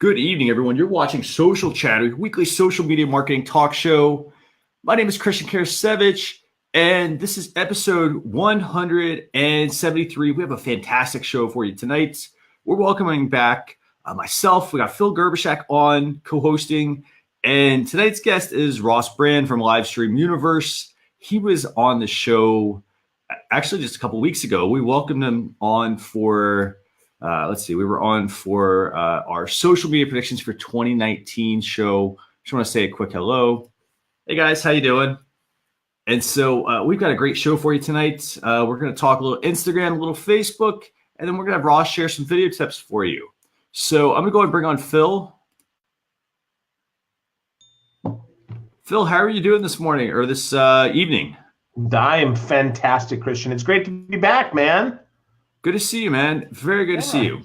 Good evening, everyone. You're watching Social Chatter, your weekly social media marketing talk show. My name is Christian Karasevich, and this is episode 173. We have a fantastic show for you tonight. We're welcoming back myself. We got Phil Gerbishak on co-hosting, and tonight's guest is Ross Brand from Livestream Universe. He was on the show actually just a couple weeks ago. We welcomed him on for we were on for our social media predictions for 2019 show. Just want to say a quick hello. Hey guys, how you doing? And so we've got a great show for you tonight. We're going to talk a little Instagram, a little Facebook, and then we're going to have Ross share some video tips for you. So I'm going to go ahead and bring on Phil. Phil, how are you doing this morning or this evening? I am fantastic, Christian. It's great to be back, man. Good to see you, man. Very good to see you.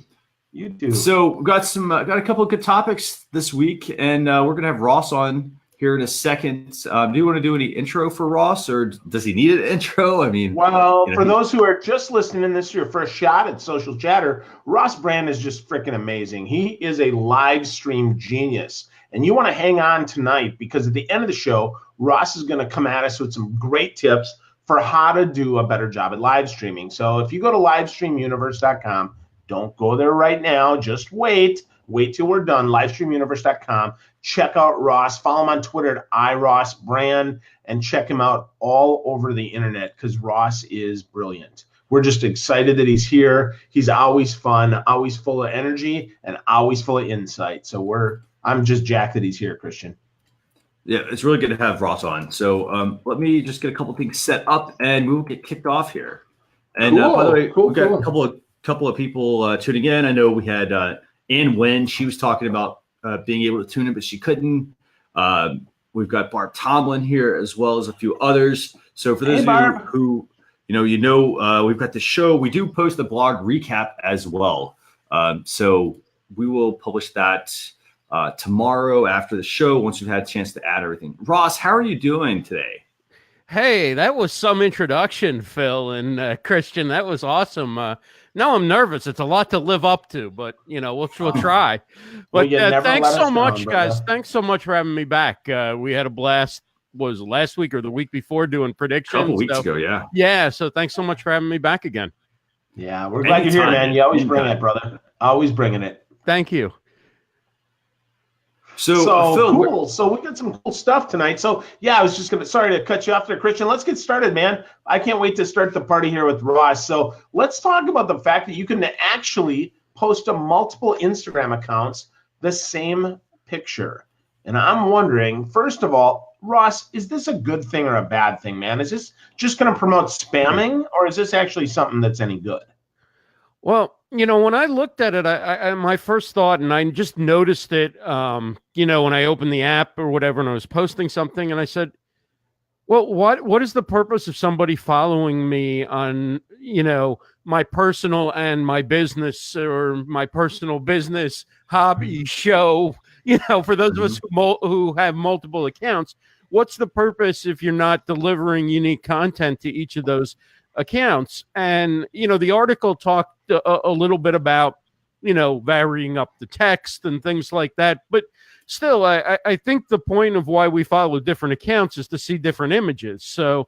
You too. So we've got got a couple of good topics this week, and we're gonna have Ross on here in a second. Do you want to do any intro for Ross, or does he need an intro? I mean, well, for those who are just listening, this is your first shot at Social Chatter. Ross Brand is just freaking amazing. He is a live stream genius, and you want to hang on tonight because at the end of the show, Ross is going to come at us with some great tips for how to do a better job at live streaming. So if you go to livestreamuniverse.com, don't go there right now. Just wait till we're done. Livestreamuniverse.com. Check out Ross. Follow him on Twitter at iRossBrand and check him out all over the internet because Ross is brilliant. We're just excited that he's here. He's always fun, always full of energy, and always full of insight. So I'm just jacked that he's here, Christian. Yeah, it's really good to have Ross on. So let me just get a couple things set up, and we'll get kicked off here. And by the way, we've got a couple of people tuning in. I know we had Ann Wen. She was talking about being able to tune in, but she couldn't. We've got Barb Tomlin here, as well as a few others. So for those of you who we've got the show. We do post the blog recap as well. So we will publish that tomorrow after the show once we've had a chance to add everything. Ross, how are you doing today? Hey, that was some introduction, Phil and Christian. That was awesome. Now I'm nervous. It's a lot to live up to, but we'll try. But thanks so much, guys. Thanks so much for having me back. We had a blast. Was it last week or the week before doing predictions? A couple weeks ago, yeah. Yeah. So thanks so much for having me back again. Yeah, we're glad you're here, man. You always bring it, brother. Always bringing it. Thank you. So Phil, cool. So we got some cool stuff tonight. So yeah, I was just sorry to cut you off there, Christian. Let's get started, man. I can't wait to start the party here with Ross. So let's talk about the fact that you can actually post to multiple Instagram accounts the same picture. And I'm wondering, first of all, Ross, is this a good thing or a bad thing, man? Is this just going to promote spamming, or is this actually something that's any good? Well, when I looked at it, I my first thought, and I just noticed it, when I opened the app or whatever, and I was posting something, and I said, well, what is the purpose of somebody following me on, my personal and my business or my personal business hobby show, for those of us who have multiple accounts, what's the purpose if you're not delivering unique content to each of those accounts? And the article talked a little bit about varying up the text and things like that, but still I think the point of why we follow different accounts is to see different images. So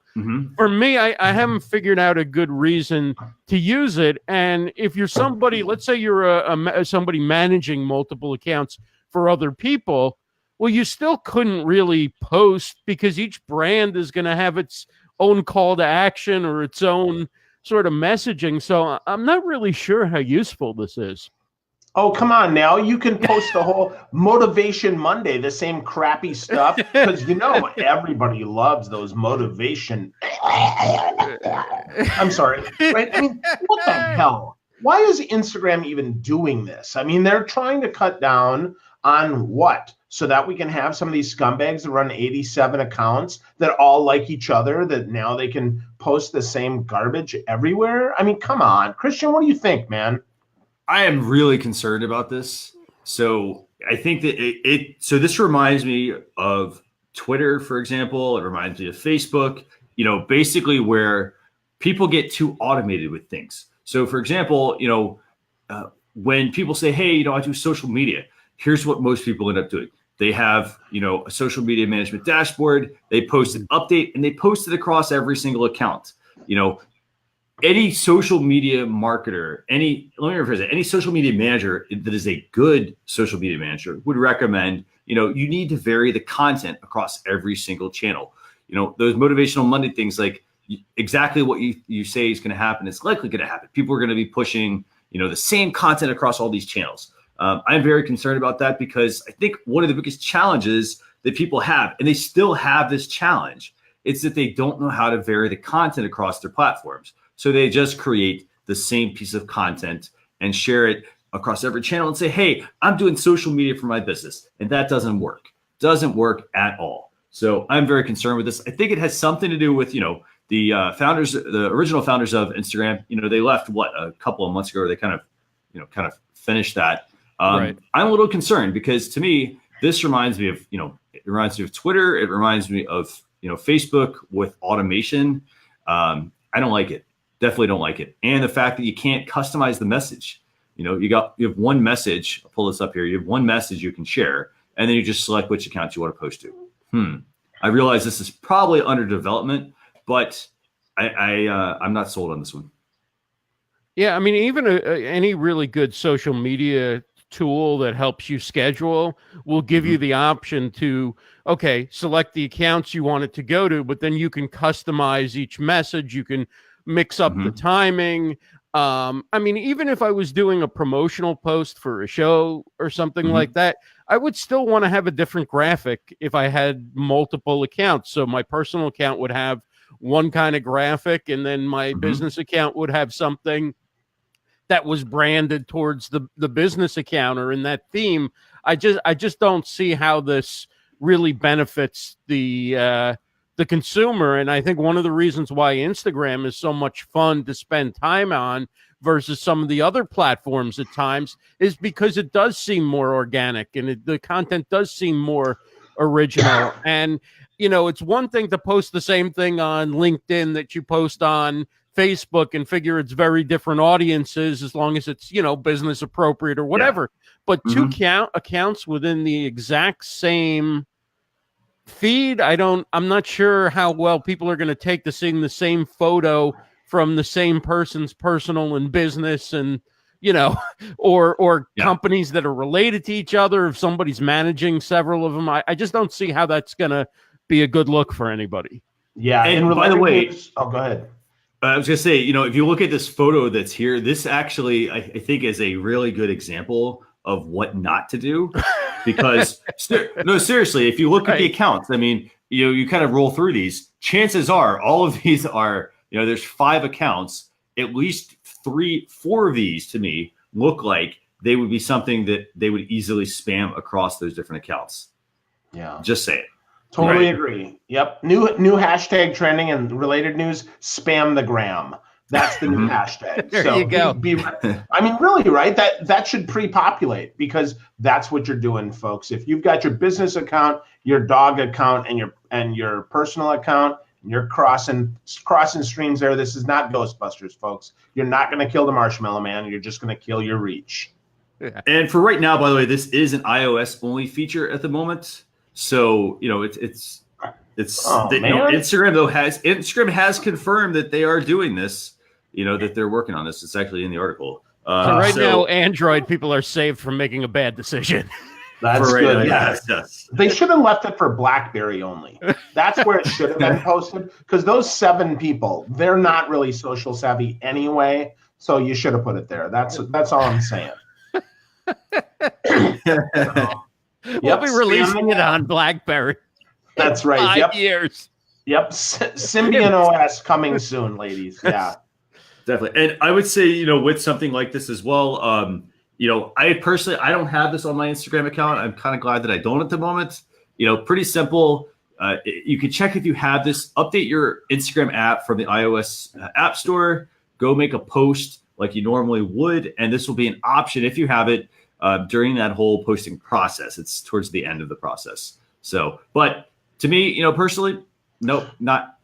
for me, I haven't figured out a good reason to use it. And if you're somebody, let's say you're somebody managing multiple accounts for other people, well, you still couldn't really post because each brand is going to have its own call to action or its own sort of messaging. So I'm not really sure how useful this is. Oh, come on now. You can post the whole Motivation Monday, the same crappy stuff, because everybody loves those motivation. I'm sorry. Right? I mean, what the hell? Why is Instagram even doing this? I mean, they're trying to cut down on what? So that we can have some of these scumbags that run 87 accounts that all like each other, that now they can post the same garbage everywhere. I mean, come on. Christian, what do you think, man? I am really concerned about this. So I think that so this reminds me of Twitter, for example. It reminds me of Facebook, basically where people get too automated with things. So for example, when people say, hey, I do social media, here's what most people end up doing. They have, a social media management dashboard. They post an update and they post it across every single account. Any social media marketer, any social media manager that is a good social media manager would recommend, you need to vary the content across every single channel. Those motivational Monday things, like exactly what you say is going to happen, it's likely going to happen. People are going to be pushing, the same content across all these channels. I'm very concerned about that because I think one of the biggest challenges that people have, and they still have this challenge, it's that they don't know how to vary the content across their platforms. So they just create the same piece of content and share it across every channel and say, hey, I'm doing social media for my business. And that doesn't work. Doesn't work at all. So I'm very concerned with this. I think it has something to do with, the original founders of Instagram. They left a couple of months ago. They kind of finished that. Right. I'm a little concerned because to me, this reminds me of, it reminds me of Twitter. It reminds me of, Facebook with automation. I don't like it. Definitely don't like it. And the fact that you can't customize the message. You have one message. I'll pull this up here. You have one message you can share, and then you just select which account you want to post to. I realize this is probably under development, but I'm not sold on this one. Yeah, I mean, even any really good social media tool that helps you schedule will give you the option to, select the accounts you want it to go to, but then you can customize each message. You can mix up the timing. I mean, even if I was doing a promotional post for a show or something like that, I would still want to have a different graphic if I had multiple accounts. So my personal account would have one kind of graphic, and then my business account would have something that was branded towards the business account or in that theme. I just don't see how this really benefits the consumer. And I think one of the reasons why Instagram is so much fun to spend time on versus some of the other platforms at times is because it does seem more organic and the content does seem more original. And, it's one thing to post the same thing on LinkedIn that you post on Facebook and figure it's very different audiences as long as it's, business appropriate or whatever. Yeah. But two accounts within the exact same feed, I'm not sure how well people are going to take to seeing the same photo from the same person's personal and business and, or companies that are related to each other. If somebody's managing several of them, I just don't see how that's going to be a good look for anybody. Yeah. And by the way, go ahead. I was going to say, if you look at this photo that's here, this actually, I think, is a really good example of what not to do. Because, no, seriously, if you look at the accounts, I mean, you kind of roll through these. Chances are all of these are, there's 5 accounts. At least 3-4 of these, to me, look like they would be something that they would easily spam across those different accounts. Yeah. Just say it. Totally agree. Yep. New hashtag trending and related news, spam the gram. That's the new hashtag. There you go. I mean, really, right? That should pre-populate because that's what you're doing, folks. If you've got your business account, your dog account, and your personal account, and you're crossing streams there, this is not Ghostbusters, folks. You're not going to kill the Marshmallow Man. You're just going to kill your reach. Yeah. And for right now, by the way, this is an iOS only feature at the moment. So, Instagram has confirmed that they are doing this, that they're working on this. It's actually in the article. So now, Android people are saved from making a bad decision. That's good. Yes. They should have left it for BlackBerry only. That's where it should have been posted because those 7 people, they're not really social savvy anyway. So you should have put it there. That's all I'm saying. We'll be releasing it on BlackBerry. That's right. 5 years. Yep. Symbian OS coming soon, ladies. Yeah. Definitely. And I would say, with something like this as well, I personally, I don't have this on my Instagram account. I'm kind of glad that I don't at the moment. Pretty simple. You can check if you have this. Update your Instagram app from the iOS App Store. Go make a post like you normally would. And this will be an option if you have it during that whole posting process. It's towards the end of the process. So, but to me, personally, nope, not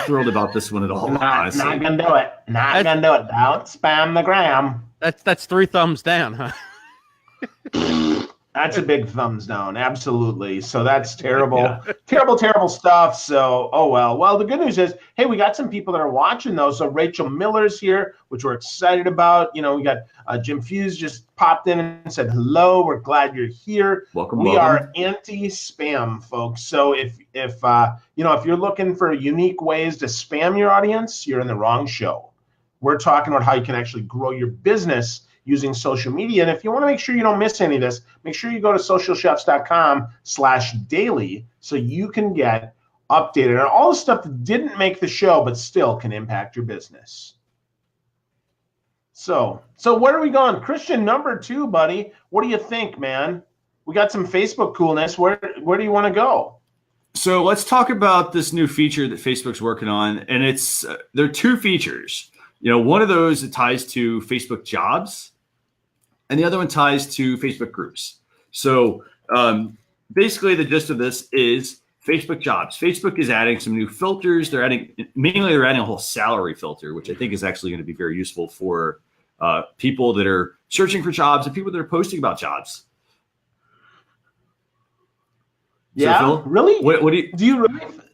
thrilled about this one at all. Not gonna do it. Not gonna do it. Don't spam the gram. That's 3 thumbs down, huh? That's a big thumbs down. Absolutely. So that's terrible, Yeah. terrible stuff. So, oh well. Well, the good news is, hey, we got some people that are watching though. So Rachel Miller's here, which we're excited about. You know, we got Jim Fuse just popped in and said hello. We're glad you're here. We are anti-spam, folks. So if you're looking for unique ways to spam your audience, you're in the wrong show. We're talking about how you can actually grow your business using social media. And if you want to make sure you don't miss any of this, make sure you go to socialchefs.com/daily so you can get updated on all the stuff that didn't make the show but still can impact your business. So where are we going? Christian, number 2, buddy. What do you think, man? We got some Facebook coolness. Where do you want to go? So let's talk about this new feature that Facebook's working on. And there are 2 features. You know, one of those that ties to Facebook jobs, and the other one ties to Facebook groups. So basically the gist of this is Facebook jobs. Facebook is adding some new filters. They're adding a whole salary filter, which I think is actually going to be very useful for people that are searching for jobs and people that are posting about jobs. Yeah, so, Phil, really? What do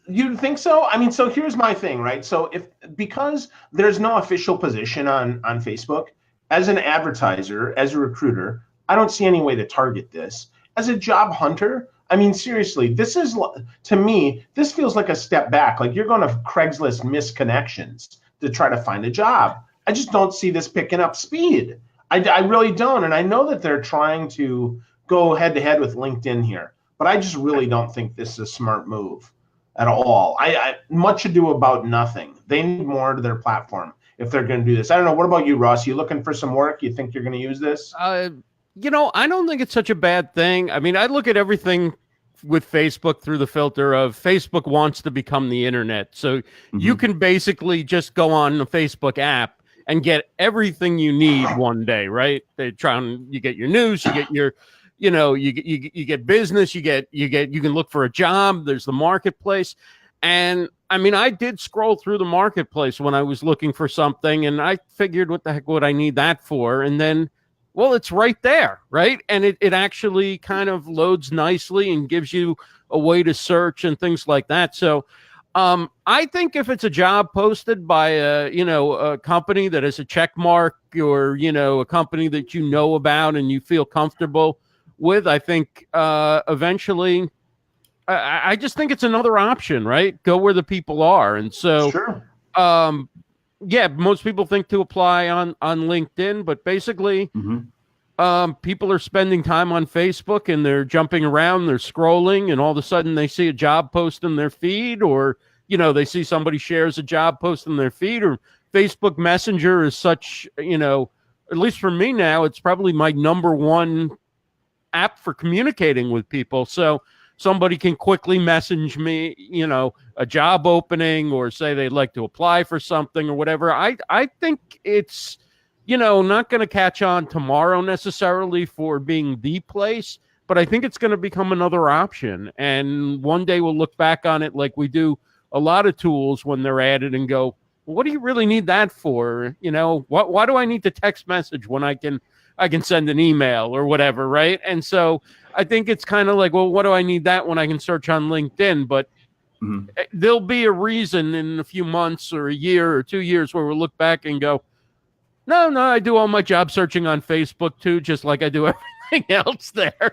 you think so? I mean, so here's my thing, right? So because there's no official position on Facebook, as an advertiser, as a recruiter, I don't see any way to target this. As a job hunter, I mean, seriously, to me, this feels like a step back. Like you're going to Craigslist misconnections to try to find a job. I just don't see this picking up speed. I really don't. And I know that they're trying to go head to head with LinkedIn here, but I just really don't think this is a smart move at all. I much ado about nothing. They need more to their platform if they're going to do this. I don't know. What about you, Ross? You looking for some work? You think you're going to use this? You know, I don't think it's such a bad thing. I mean, I look at everything with Facebook through the filter of Facebook wants to become the internet. So you can basically just go on the Facebook app and get everything you need one day, right? You get your news, you get your, you get business, you can look for a job. There's the marketplace. And I mean, I did scroll through the marketplace when I was looking for something, and I figured, what the heck would I need that for? And then, well, it's right there, right? And it actually kind of loads nicely and gives you a way to search and things like that. So I think if it's a job posted by a company that has a check mark, or, a company that you know about and you feel comfortable with, I think eventually, I just think it's another option, right? Go where the people are. And so, sure. Yeah, most people think to apply on LinkedIn, but basically people are spending time on Facebook and they're jumping around, they're scrolling, and all of a sudden they see a job post in their feed, or, they see somebody shares a job post in their feed, or Facebook Messenger is such, at least for me now, it's probably my number one app for communicating with people. So somebody can quickly message me, a job opening, or say they'd like to apply for something or whatever. I think it's, not going to catch on tomorrow necessarily for being the place, but I think it's going to become another option. And one day we'll look back on it like we do a lot of tools when they're added and go, well, what do you really need that for? Why do I need to text message when I can send an email or whatever, right? And so I think it's kind of like, well, what do I need that when I can search on LinkedIn? But there'll be a reason in a few months or a year or 2 years where we'll look back and go, no, I do all my job searching on Facebook too, just like I do everything else there.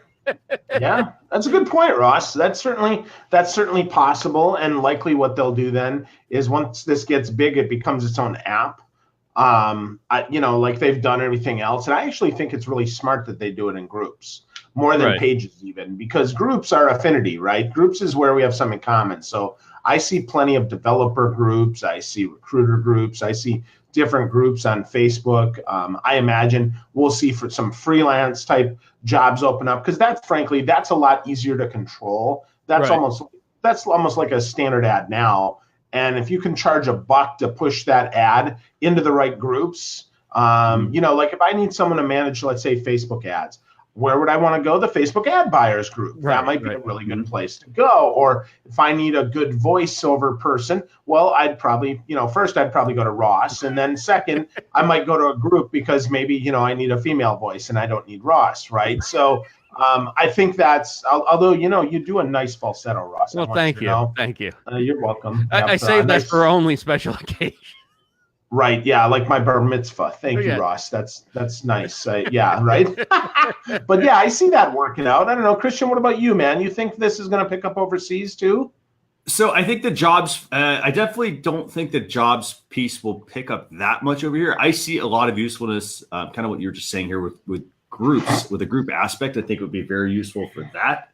Yeah, that's a good point, Ross. That's certainly possible. And likely what they'll do then is once this gets big, it becomes its own app. Like they've done everything else. And I actually think it's really smart that they do it in groups more than pages, even, because groups are affinity, right? Groups is where we have some in common. So I see plenty of developer groups. I see recruiter groups. I see different groups on Facebook. I imagine we'll see for some freelance type jobs open up, because that's a lot easier to control. That's almost like a standard ad now. And if you can charge $1 to push that ad into the right groups, like if I need someone to manage, let's say, Facebook ads, Where would I want to go? The Facebook ad buyers group. That might be a really good place to go. Or if I need a good voiceover person, well, I'd probably, first I'd probably go to Ross. And then second, I might go to a group because maybe, I need a female voice and I don't need Ross, right? So I think that's, although, you do a nice falsetto, Ross. Well, thank you. Thank you. You're welcome. I saved that for only special occasion. Right. Yeah. Like my bar mitzvah. Thank you, Ross. That's nice. Yeah. Right. But yeah, I see that working out. I don't know. Christian, what about you, man? You think this is going to pick up overseas too? So I think the jobs, I definitely don't think the jobs piece will pick up that much over here. I see a lot of usefulness, kind of what you were just saying here with groups, with a group aspect. I think it would be very useful for that.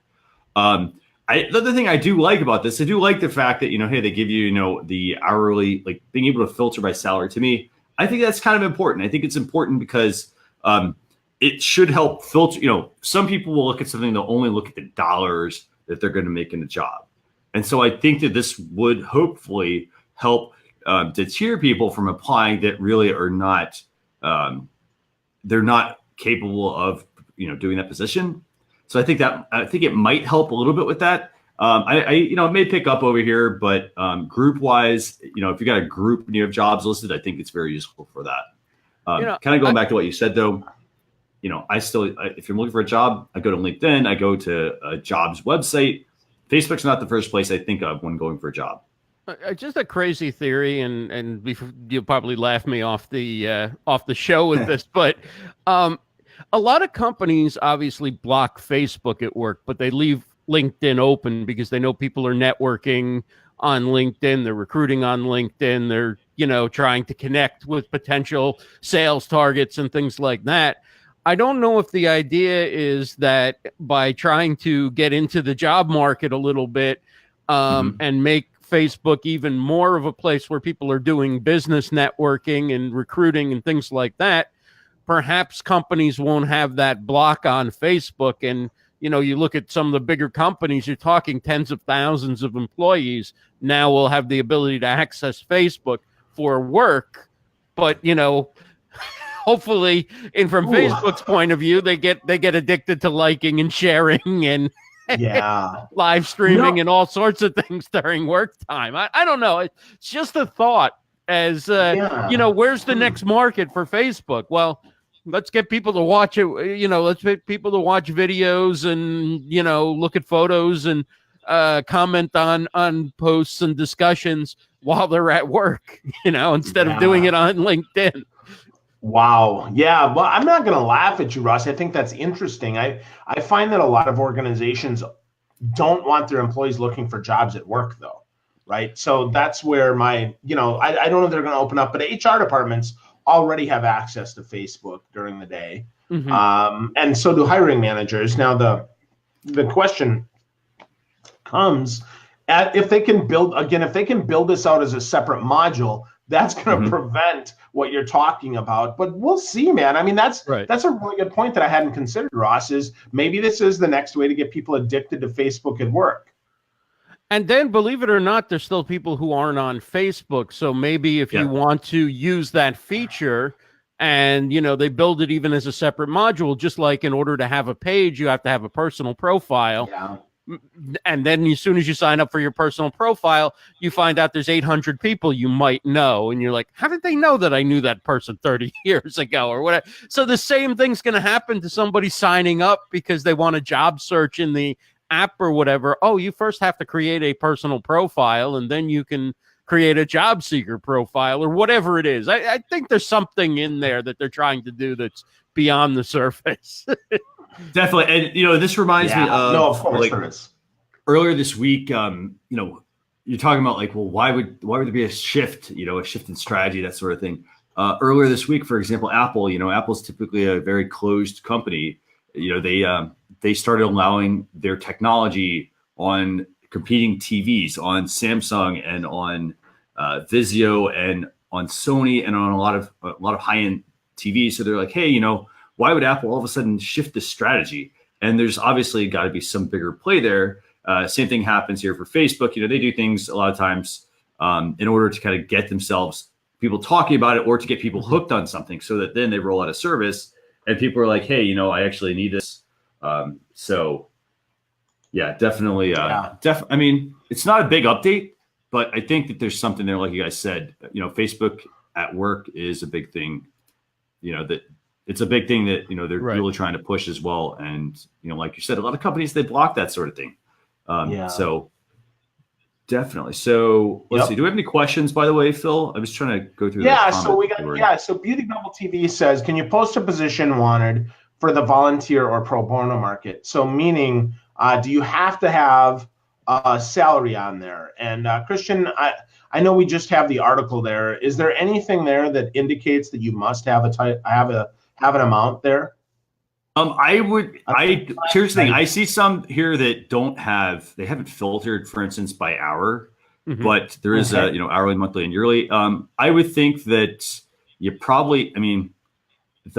The other thing I do like about this, I do like the fact that, hey, they give you, the hourly, like being able to filter by salary. To me, I think that's kind of important. I think it's important because it should help filter, some people will look at something, they'll only look at the dollars that they're going to make in the job. And so I think that this would hopefully help deter people from applying that really are not, they're not capable of, doing that position. So I think it might help a little bit with that. It may pick up over here, but group wise, if you got a group and you have jobs listed, I think it's very useful for that. Kind of going back to what you said though, if you're looking for a job, I go to LinkedIn, I go to a jobs website. Facebook's not the first place I think of when going for a job. Just a crazy theory, and you'll probably laugh me off the show with this, but a lot of companies obviously block Facebook at work, but they leave LinkedIn open because they know people are networking on LinkedIn. They're recruiting on LinkedIn. They're, trying to connect with potential sales targets and things like that. I don't know if the idea is that by trying to get into the job market a little bit and make Facebook even more of a place where people are doing business networking and recruiting and things like that, perhaps companies won't have that block on Facebook. And, you look at some of the bigger companies, you're talking tens of thousands of employees now will have the ability to access Facebook for work. But, hopefully, and from Facebook's point of view, they get addicted to liking and sharing and live streaming and all sorts of things during work time. I don't know. It's just a thought as, where's the next market for Facebook? Well, let's get people to watch it. Let's get people to watch videos and, look at photos and comment on posts and discussions while they're at work, instead of doing it on LinkedIn. Wow. Yeah. Well, I'm not going to laugh at you, Ross. I think that's interesting. I find that a lot of organizations don't want their employees looking for jobs at work, though. Right. So that's where I don't know if they're going to open up, but HR departments already have access to Facebook during the day. And so do hiring managers. Now, the question comes if they can build this out as a separate module, that's going to prevent what you're talking about. But we'll see, man. I mean, that's a really good point that I hadn't considered, Ross, is maybe this is the next way to get people addicted to Facebook at work. And then, believe it or not, there's still people who aren't on Facebook. So maybe if you want to use that feature and, they build it even as a separate module, just like in order to have a page, you have to have a personal profile. Yeah. And then as soon as you sign up for your personal profile, you find out there's 800 people you might know. And you're like, how did they know that I knew that person 30 years ago or whatever? So the same thing's going to happen to somebody signing up because they want a job search in the app or whatever. Oh, you first have to create a personal profile and then you can create a job seeker profile or whatever it is. I think there's something in there that they're trying to do that's beyond the surface. Definitely. And, this reminds me of course there is. Earlier this week, you're talking about like, well, why would there be a shift in strategy, that sort of thing. Earlier this week, for example, Apple, Apple's typically a very closed company. They started allowing their technology on competing TVs, on Samsung and on Vizio and on Sony and on a lot of high-end TVs. So they're like, hey, why would Apple all of a sudden shift this strategy? And there's obviously got to be some bigger play there. Same thing happens here for Facebook. They do things a lot of times in order to kind of get people talking about it or to get people hooked on something so that then they roll out a service and people are like, hey, I actually need this. So yeah, definitely. I mean, it's not a big update, but I think that there's something there, like you guys said. Facebook at work is a big thing. That it's a big thing that they're really trying to push as well. And like you said, a lot of companies, they block that sort of thing. So definitely. So let's see. Do we have any questions, by the way, Phil? I was trying to go through. So we got So Beauty Bubble TV says, can you post a position wanted for the volunteer or pro bono market? So meaning, do you have to have a salary on there? And Christian, I know we just have the article there. Is there anything there that indicates that you must have have an amount there? Here's the thing. I see some here that they haven't filtered, for instance, by hour, but there is a, hourly, monthly, and yearly. I would think that they'll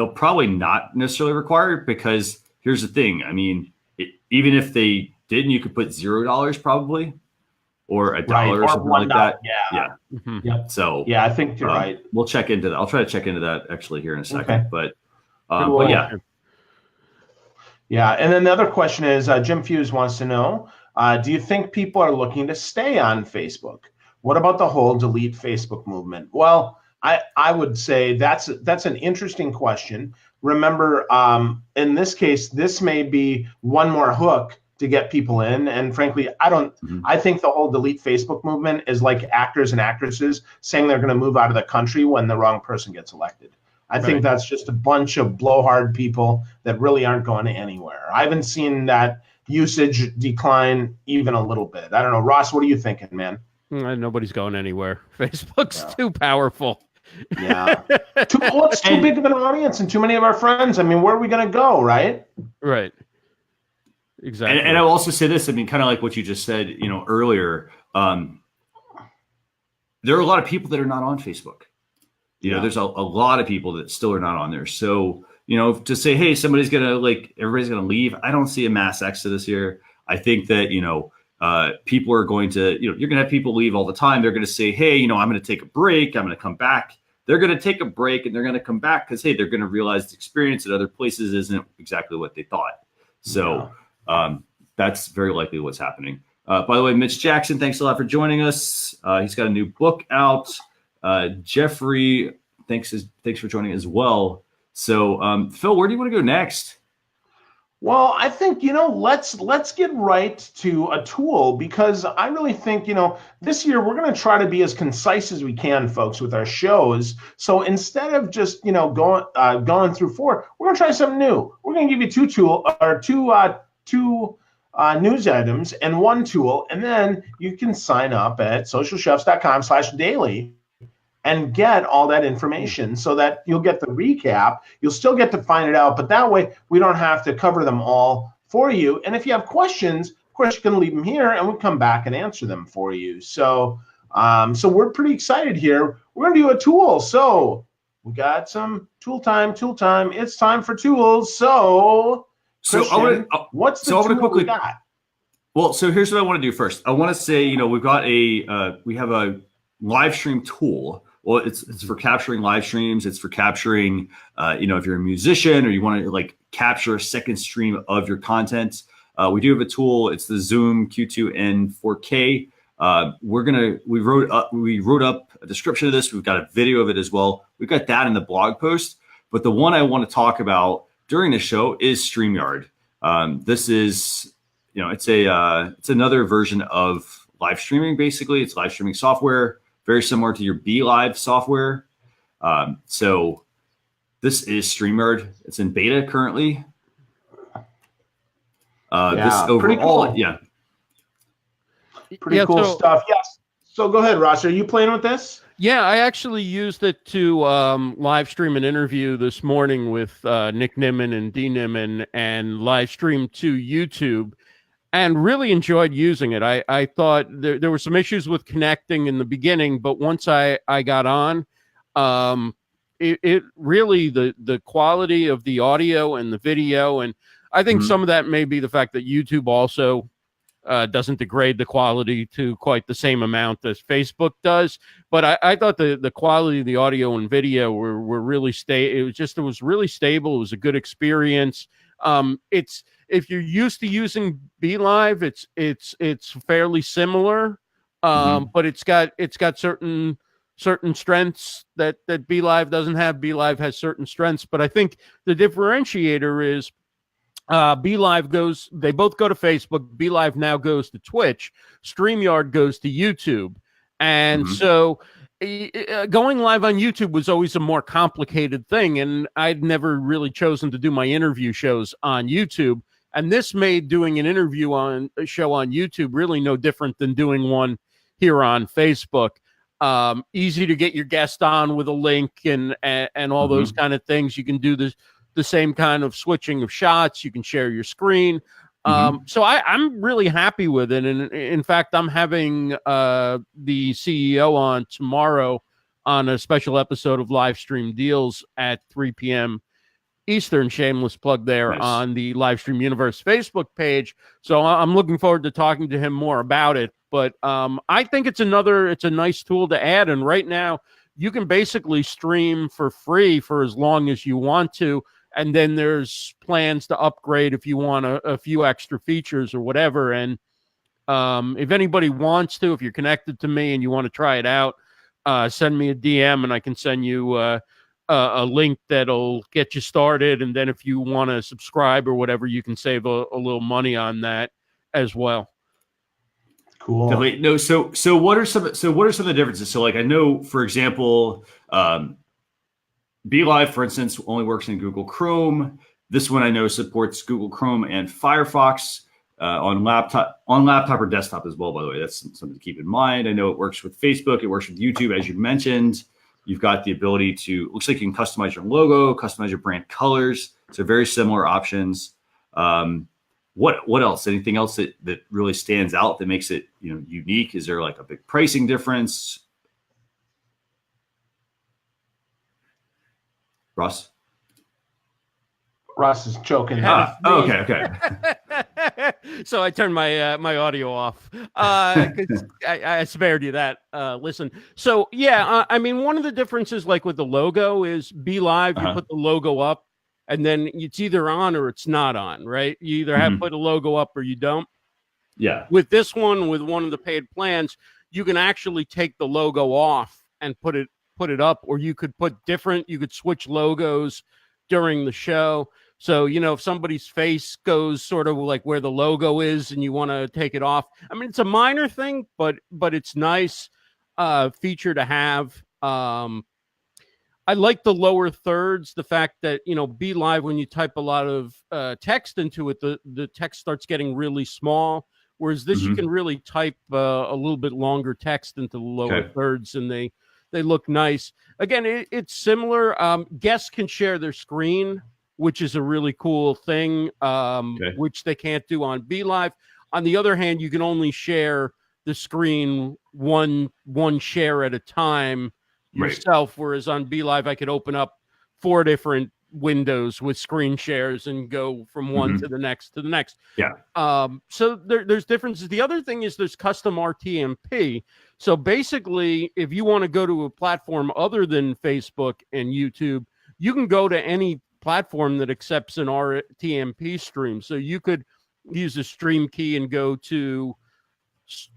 probably not necessarily require it, because here's the thing. I mean, even if they didn't, you could put $0 probably, or $1 or something like that. Yeah. So I think you're right. We'll check into that. I'll try to check into that actually here in a second. Okay. But yeah. Yeah. And then the other question is, Jim Fuse wants to know, do you think people are looking to stay on Facebook? What about the whole delete Facebook movement? Well, I would say that's an interesting question. Remember, in this case, this may be one more hook to get people in. And frankly, I think the whole delete Facebook movement is like actors and actresses saying they're going to move out of the country when the wrong person gets elected. I think that's just a bunch of blowhard people that really aren't going anywhere. I haven't seen that usage decline even a little bit. I don't know. Ross, what are you thinking, man? Nobody's going anywhere. Facebook's too powerful. Yeah. It's too big of an audience and too many of our friends. I mean, where are we going to go, right? Right. Exactly. And I will also say this, I mean, kind of like what you just said, earlier, there are a lot of people that are not on Facebook. There's a lot of people that still are not on there. So, to say, hey, everybody's going to leave. I don't see a mass exodus here. I think that, people are going to, you're going to have people leave all the time. They're going to say, hey, I'm going to take a break. I'm going to come back. They're going to take a break and they're going to come back because, hey, they're going to realize the experience at other places isn't exactly what they thought. So that's very likely what's happening. By the way, Mitch Jackson, thanks a lot for joining us. He's got a new book out. Jeffrey, thanks for joining as well. So, Phil, where do you want to go next? Well, I think, let's get right to a tool, because I really think, this year we're going to try to be as concise as we can, folks, with our shows. So instead of just, going through 4, we're going to try something new. We're going to give you two news items and one tool, and then you can sign up at socialchefs.com/daily and get all that information so that you'll get the recap. You'll still get to find it out, but that way we don't have to cover them all for you. And if you have questions, of course, you can leave them here and we'll come back and answer them for you. So we're pretty excited here. We're going to do a tool. So we got some tool time. It's time for tools. So what's the tool we got? Well, so here's what I want to do first. I want to say, we've got we have a live stream tool. Well, it's for capturing live streams. It's for capturing, if you're a musician or you want to capture a second stream of your content. We do have a tool. It's the Zoom Q2N 4K. We wrote up a description of this. We've got a video of it as well. We've got that in the blog post. But the one I want to talk about during the show is StreamYard. This is, it's another version of live streaming. Basically, it's live streaming software. Very similar to your BeLive software. So this is StreamYard. It's in beta currently. This overall, pretty cool. Yeah. Pretty cool stuff. Yes. So go ahead, Ross. Are you playing with this? Yeah, I actually used it to live stream an interview this morning with Nick Nimmin and Dee Nimmin, and live stream to YouTube. And really enjoyed using it. I thought there were some issues with connecting in the beginning, but once I got on, it really, the quality of the audio and the video, and I think some of that may be the fact that YouTube also doesn't degrade the quality to quite the same amount as Facebook does. But I thought the quality of the audio and video were really it was really stable. It was a good experience. if you're used to using BeLive, it's fairly similar, but it's got certain strengths that BeLive doesn't have. BeLive has certain strengths, but I think the differentiator is BeLive goes. They both go to Facebook. BeLive now goes to Twitch. StreamYard goes to YouTube, and so going live on YouTube was always a more complicated thing, and I'd never really chosen to do my interview shows on YouTube. And this made doing an interview on a show on YouTube really no different than doing one here on Facebook. Easy to get your guest on with a link and all those kind of things. You can do the same kind of switching of shots. You can share your screen. So I'm really happy with it. And in fact, I'm having the CEO on tomorrow on a special episode of Live Stream Deals at 3 p.m. Eastern. Shameless plug there on the Live Stream Universe Facebook page. So I'm looking forward to talking to him more about it. But I think it's a nice tool to add. And right now, you can basically stream for free for as long as you want to. And then there's plans to upgrade if you want a few extra features or whatever. And if anybody wants to, if you're connected to me and you want to try it out, send me a DM and I can send you a link that'll get you started. And then if you want to subscribe or whatever, you can save a little money on that as well. Cool. Definitely. No, so what are some of the differences? So like I know, for example, BeLive, for instance, only works in Google Chrome. This one I know supports Google Chrome and Firefox on laptop or desktop as well, by the way. That's something to keep in mind. I know it works with Facebook. It works with YouTube, as you mentioned. You've got the ability to, looks like you can customize your logo, customize your brand colors. So very similar options. What else? Anything else that really stands out that makes it unique? Is there like a big pricing difference? Ross is choking. Okay. So I turned my my audio off because I spared you that. Listen. So yeah, I mean, one of the differences, like with the logo, is BeLive. You put the logo up, and then it's either on or it's not on. Right? You either have put a logo up or you don't. Yeah. With this one, with one of the paid plans, you can actually take the logo off and put it up, or you could switch logos during the show. So, if somebody's face goes sort of like where the logo is and you want to take it off, I mean, it's a minor thing, but it's nice feature to have. I like the lower thirds, the fact that, BeLive, when you type a lot of text into it, the text starts getting really small. Whereas this, you can really type a little bit longer text into the lower thirds, and they look nice. Again, it's similar. Guests can share their screen, which is a really cool thing, which they can't do on BeLive. On the other hand, you can only share the screen one share at a time yourself, whereas on BeLive, I could open up 4 different windows with screen shares and go from one to the next to the next. So there's differences. The other thing is there's custom RTMP. So basically, if you want to go to a platform other than Facebook and YouTube, you can go to any platform that accepts an RTMP stream. So you could use a stream key and go to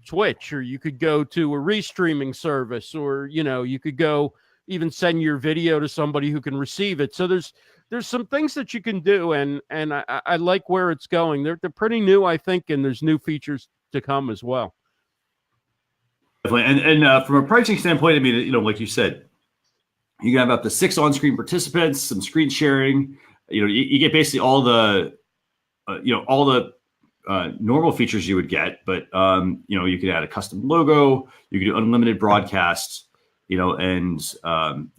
Twitch, or you could go to a restreaming service, or you could go even send your video to somebody who can receive it. So there's some things that you can do, and I like where it's going. They're pretty new, I think, and there's new features to come as well. Definitely. And from a pricing standpoint, I mean, like you said, you can have up to 6 on-screen participants, some screen sharing. You get basically all the normal features you would get, but you could add a custom logo, you could do unlimited broadcasts, and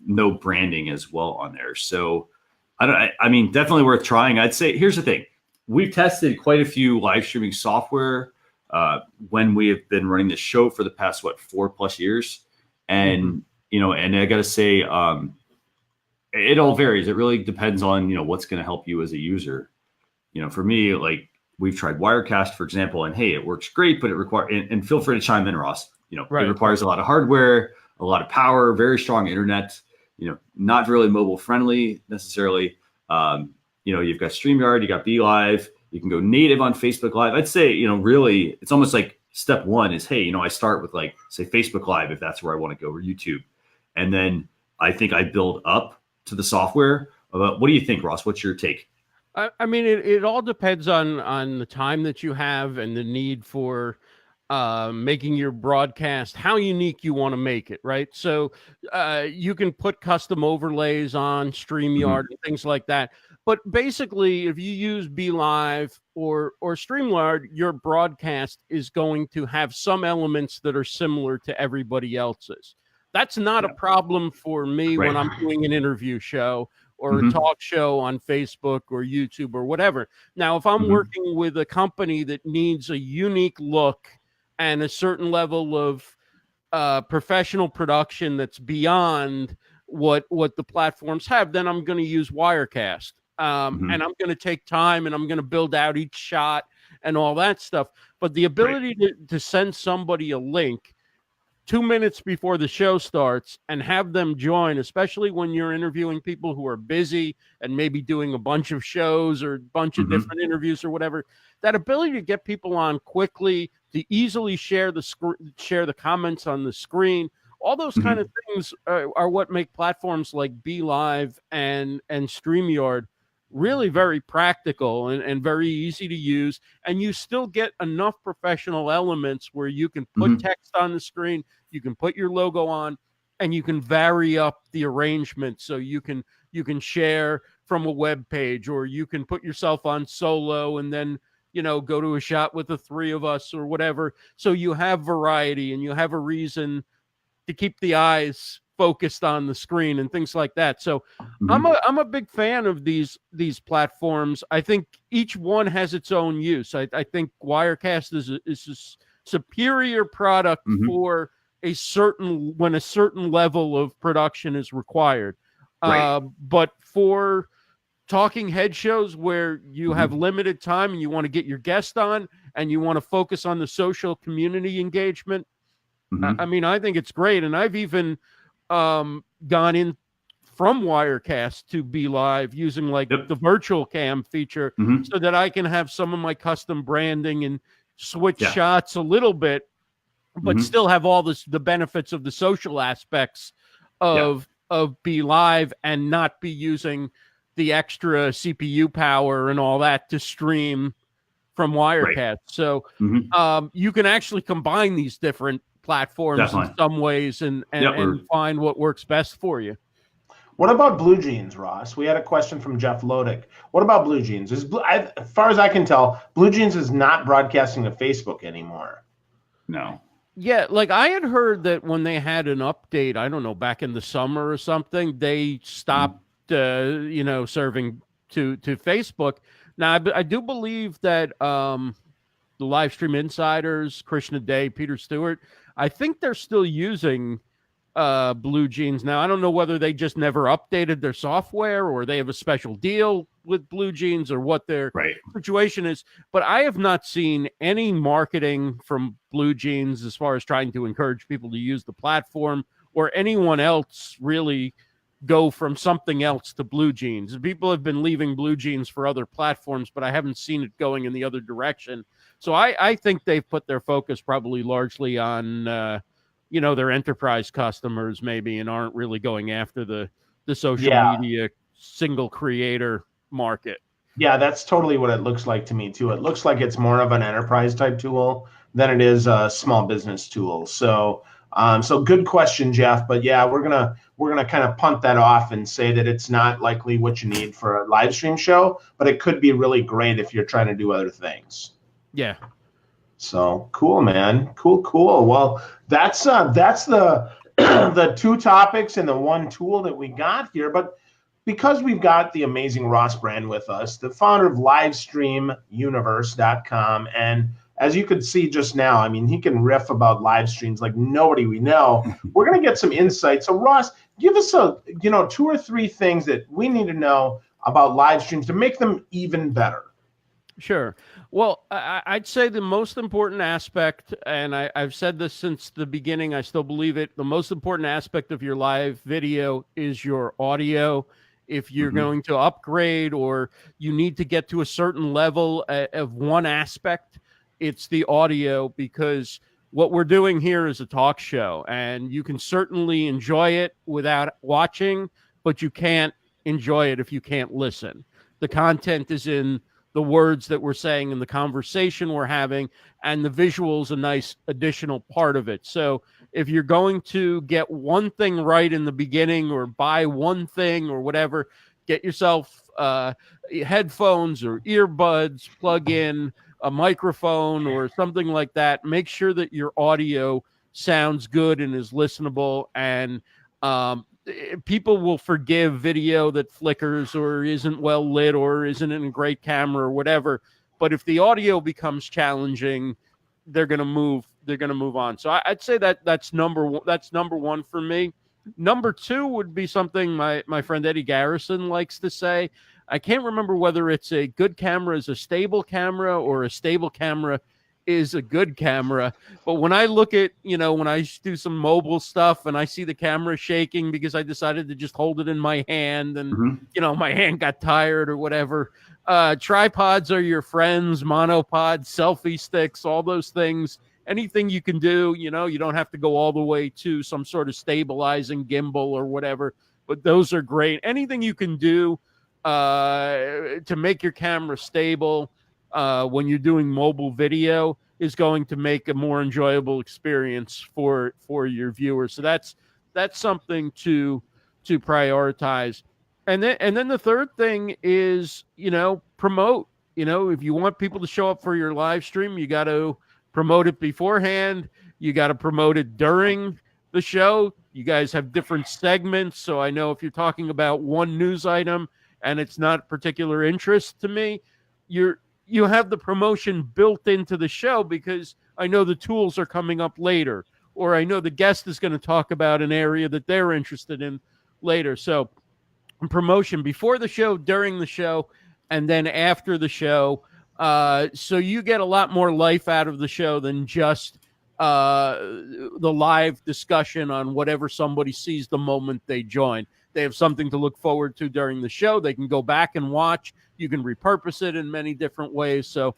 no branding as well on there. So I mean, definitely worth trying. I'd say, here's the thing. We've tested quite a few live streaming software when we have been running this show for the past, 4+ years. And, and I got to say, it all varies. It really depends on, what's going to help you as a user. For me, like, we've tried Wirecast, for example, and hey, it works great, but it requires, and feel free to chime in, Ross, it requires a lot of hardware, a lot of power, very strong internet, not really mobile friendly necessarily. You've got StreamYard, you got BeLive, You can go native on Facebook Live. I'd say, really, it's almost like step one is, hey, I start with like, say, Facebook Live, if that's where I want to go, or YouTube. And then I think I build up to the software. What do you think, Ross? What's your take? I mean, it all depends on the time that you have and the need for making your broadcast, how unique you want to make it, right? So you can put custom overlays on StreamYard and things like that. But basically, if you use BeLive or StreamYard, your broadcast is going to have some elements that are similar to everybody else's. That's not a problem for me when I'm doing an interview show or a talk show on Facebook or YouTube or whatever. Now, if I'm working with a company that needs a unique look and a certain level of professional production that's beyond what the platforms have, then I'm going to use Wirecast. And I'm going to take time and I'm going to build out each shot and all that stuff. But the ability to send somebody a link 2 minutes before the show starts and have them join, especially when you're interviewing people who are busy and maybe doing a bunch of shows or a bunch of different interviews or whatever, that ability to get people on quickly, to easily share the comments on the screen, all those kind of things are what make platforms like BeLive and StreamYard really very practical and very easy to use. And you still get enough professional elements where you can put text on the screen, you can put your logo on, and you can vary up the arrangement. So you can share from a web page, or you can put yourself on solo and then, go to a shot with the three of us or whatever. So you have variety and you have a reason to keep the eyes focused on the screen and things like that. So I'm a big fan of these platforms. I think each one has its own use. I think Wirecast is a superior product for when a certain level of production is required. But for talking head shows where you have limited time and you want to get your guest on and you want to focus on the social community engagement, I mean, I think it's great. And I've even gone in from Wirecast to BeLive using like the virtual cam feature so that I can have some of my custom branding and switch shots a little bit, but still have all the benefits of the social aspects of BeLive and not be using the extra CPU power and all that to stream from Wirecast. So you can actually combine these different platforms in some ways and find what works best for you. What about Blue Jeans, Ross? We had a question from Jeff Lodick. What about Blue Jeans? As far as I can tell, Blue Jeans is not broadcasting to Facebook anymore. No. Yeah, like I had heard that when they had an update, I don't know, back in the summer or something, they stopped, serving to Facebook. Now, I do believe that the live stream insiders, Krishna Day, Peter Stewart, I think they're still using Blue Jeans now. I don't know whether they just never updated their software or they have a special deal with Blue Jeans or what their situation is. But I have not seen any marketing from Blue Jeans as far as trying to encourage people to use the platform or anyone else really go from something else to Blue Jeans. People have been leaving Blue Jeans for other platforms, but I haven't seen it going in the other direction. So I think they've put their focus probably largely on, their enterprise customers maybe, and aren't really going after the social media single creator market. Yeah, that's totally what it looks like to me too. It looks like it's more of an enterprise type tool than it is a small business tool. So good question, Jeff. But yeah, we're gonna kind of punt that off and say that it's not likely what you need for a live stream show, but it could be really great if you're trying to do other things. Yeah. So cool, man. Cool. Well, that's the the two topics and the one tool that we got here. But because we've got the amazing Ross Brand with us, the founder of LivestreamUniverse.com, and as you could see just now, I mean, he can riff about live streams like nobody we know. We're going to get some insight. So Ross, give us 2 or 3 things that we need to know about live streams to make them even better. Sure. Well, I'd say the most important aspect, and I've said this since the beginning, I still believe it, the most important aspect of your live video is your audio. If you're going to upgrade or you need to get to a certain level of one aspect, it's the audio, because what we're doing here is a talk show, and you can certainly enjoy it without watching, but you can't enjoy it if you can't listen. The content is in the words that we're saying and the conversation we're having, and the visuals a nice additional part of it. So if you're going to get one thing right in the beginning or buy one thing or whatever, get yourself headphones or earbuds, plug in a microphone or something like that. Make sure that your audio sounds good and is listenable. And people will forgive video that flickers or isn't well lit or isn't in a great camera or whatever. But if the audio becomes challenging, they're going to move. They're going to move on. So I'd say that's number one. That's number one for me. Number two would be something my friend Eddie Garrison likes to say. I can't remember whether it's a good camera is a stable camera or a stable camera is a good camera. But when I look at, when I do some mobile stuff and I see the camera shaking because I decided to just hold it in my hand and, my hand got tired or whatever. Tripods are your friends, monopods, selfie sticks, all those things. Anything you can do, you don't have to go all the way to some sort of stabilizing gimbal or whatever, but those are great. Anything you can do to make your camera stable when you're doing mobile video is going to make a more enjoyable experience for your viewers. So that's something to prioritize. And then the third thing is, promote. If you want people to show up for your live stream, you got to promote it beforehand. You got to promote it during the show. You guys have different segments. So I know if you're talking about one news item and it's not particular interest to me, you have the promotion built into the show because I know the tools are coming up later, or I know the guest is going to talk about an area that they're interested in later. So promotion before the show, during the show, and then after the show. So you get a lot more life out of the show than just the live discussion on whatever somebody sees the moment they join. They have something to look forward to during the show. They can go back and watch. You can repurpose it in many different ways. So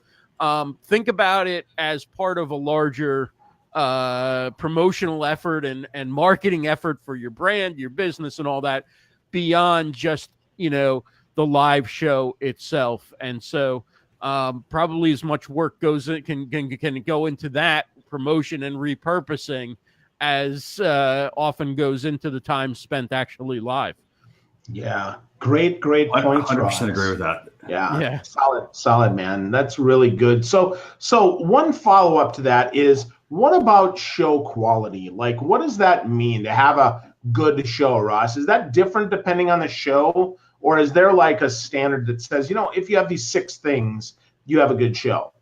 think about it as part of a larger promotional effort and marketing effort for your brand, your business, and all that beyond just, the live show itself. And so probably as much work can go into that promotion and repurposing as often goes into the time spent actually live. Yeah, great points. 100% agree with that. Yeah, solid, man. That's really good. So one follow up to that is, what about show quality? Like, what does that mean to have a good show, Ross? Is that different depending on the show, or is there like a standard that says, if you have these 6 things, you have a good show?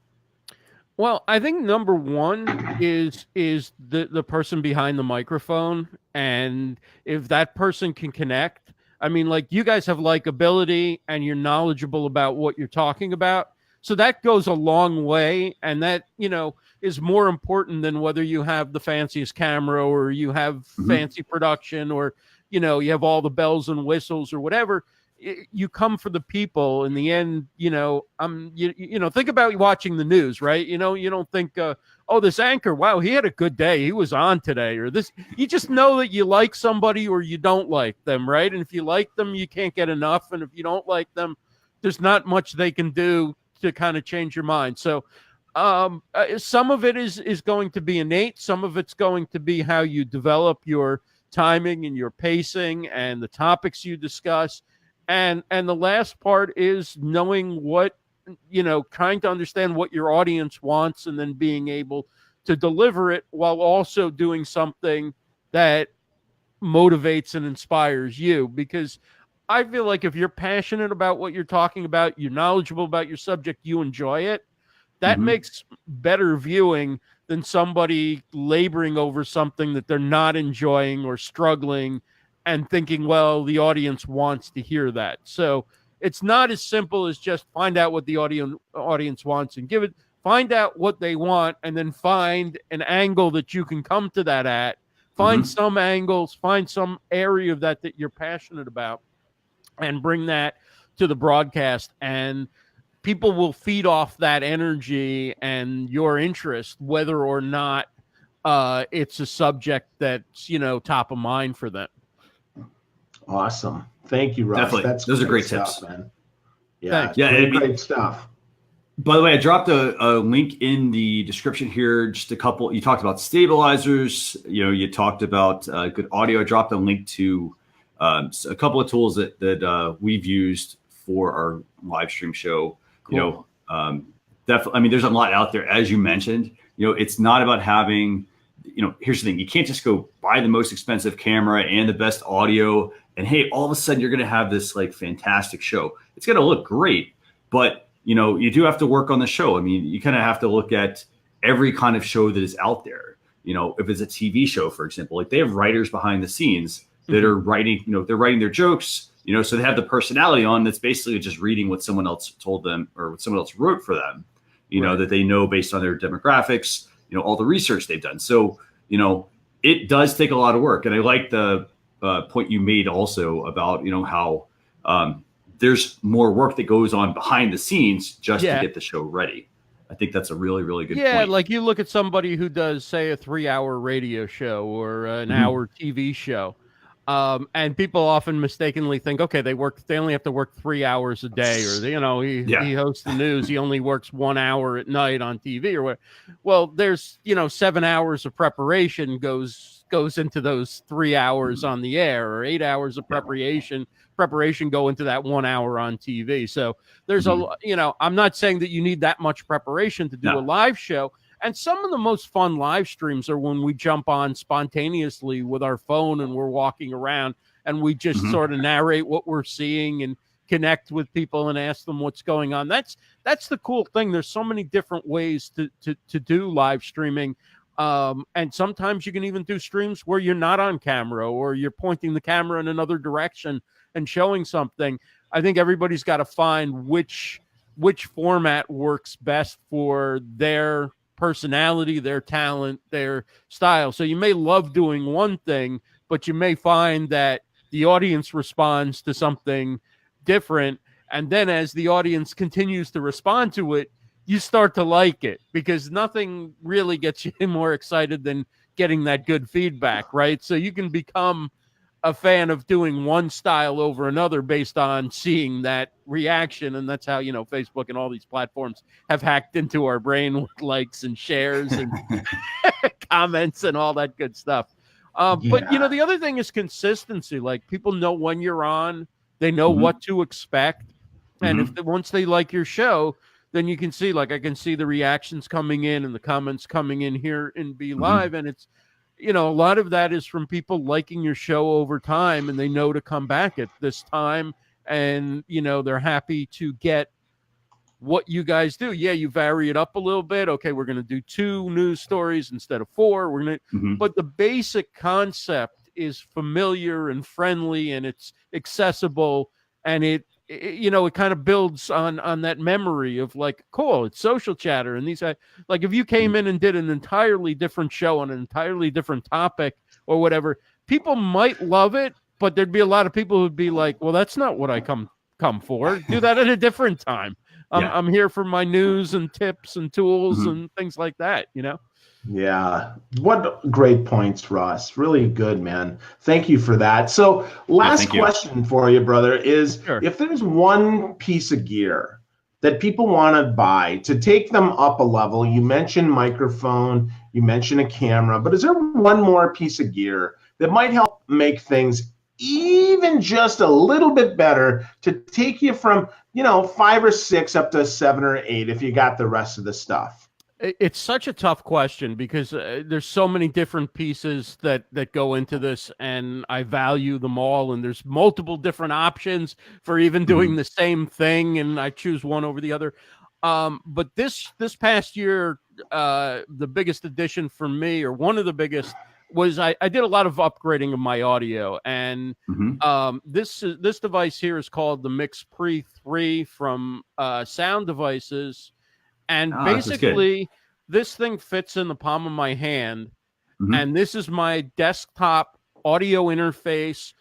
Well, I think number one is the person behind the microphone. And if that person can connect, I mean, like, you guys have likability and you're knowledgeable about what you're talking about. So that goes a long way. And that, is more important than whether you have the fanciest camera or you have fancy production or, you have all the bells and whistles or whatever. You come for the people in the end. Think about watching the news, right? You don't think, this anchor, wow, he had a good day, he was on today, or this. You just know that you like somebody or you don't like them, right? And if you like them, you can't get enough, and if you don't like them, there's not much they can do to kind of change your mind. So some of it is going to be innate, some of it's going to be how you develop your timing and your pacing and the topics you discuss. And the last part is knowing what, trying to understand what your audience wants and then being able to deliver it while also doing something that motivates and inspires you. Because I feel like if you're passionate about what you're talking about, you're knowledgeable about your subject, you enjoy it, that makes better viewing than somebody laboring over something that they're not enjoying or struggling and thinking, well, the audience wants to hear that. So it's not as simple as just find out what the audience wants and find out what they want, and then find an angle that you can come to that at. Find some angles, find some area of that you're passionate about, and bring that to the broadcast, and people will feed off that energy and your interest, whether or not it's a subject that's, top of mind for them. Awesome. Thank you, Ross. Definitely. That's Those are great stuff, tips, man. Yeah, Thanks. Yeah, great stuff. By the way, I dropped a link in the description here. Just a couple. You talked about stabilizers. You talked about good audio. I dropped a link to a couple of tools that we've used for our live stream show. Cool. Definitely. I mean, there's a lot out there, as you mentioned. It's not about having. Here's the thing: you can't just go buy the most expensive camera and the best audio, and hey, all of a sudden you're going to have this like fantastic show. It's going to look great, but you do have to work on the show. I mean, you kind of have to look at every kind of show that is out there. If it's a TV show, for example, like they have writers behind the scenes that are writing, they're writing their jokes, so they have the personality on that's basically just reading what someone else told them or what someone else wrote for them, Right. that they know based on their demographics, all the research they've done. So, it does take a lot of work. And I like the point you made also about, how there's more work that goes on behind the scenes just to get the show ready. I think that's a really, really good point. Yeah, like you look at somebody who does, say, a 3-hour radio show or an hour TV show, and people often mistakenly think, okay, they only have to work 3 hours a day, or he hosts the news, he only works 1 hour at night on TV or whatever. Well, there's 7 hours of preparation goes into those 3 hours on the air, or 8 hours of preparation go into that 1 hour on TV. So there's I'm not saying that you need that much preparation to do a live show. And some of the most fun live streams are when we jump on spontaneously with our phone and we're walking around and we just sort of narrate what we're seeing and connect with people and ask them what's going on. That's the cool thing. There's so many different ways to do live streaming. And sometimes you can even do streams where you're not on camera or you're pointing the camera in another direction and showing something. I think everybody's got to find which format works best for their personality, their talent, their style. So you may love doing one thing, but you may find that the audience responds to something different. And then as the audience continues to respond to it, you start to like it, because nothing really gets you more excited than getting that good feedback, right? So you can become a fan of doing one style over another based on seeing that reaction. And that's how, Facebook and all these platforms have hacked into our brain with likes and shares and comments and all that good stuff. But, the other thing is consistency. Like, people know when you're on, they know what to expect. And once they like your show, then you can see, like, I can see the reactions coming in and the comments coming in here in Be Live. And it's, a lot of that is from people liking your show over time, and they know to come back at this time, and, they're happy to get what you guys do. Yeah, you vary it up a little bit. Okay, we're going to do 2 news stories instead of 4. We're going to, but the basic concept is familiar and friendly, and it's accessible, and it kind of builds on that memory of, like, cool, it's social chatter. And these guys, like, if you came in and did an entirely different show on an entirely different topic or whatever, people might love it, but there'd be a lot of people who'd be like, well, that's not what I come for. Do that at a different time. I'm here for my news and tips and tools and things like that, Yeah. What great points, Ross. Really good, man. Thank you for that. So last question for you, brother, is if there's one piece of gear that people want to buy to take them up a level, you mentioned microphone, you mentioned a camera, but is there one more piece of gear that might help make things even just a little bit better to take you from, 5 or 6 up to 7 or 8 if you got the rest of the stuff? It's such a tough question, because there's so many different pieces that go into this, and I value them all. And there's multiple different options for even doing the same thing, and I choose one over the other. But this past year, the biggest addition for me, or one of the biggest, was I did a lot of upgrading of my audio. And this device here is called the Mix Pre 3 from Sound Devices. And basically, this thing fits in the palm of my hand, and this is my desktop audio interface.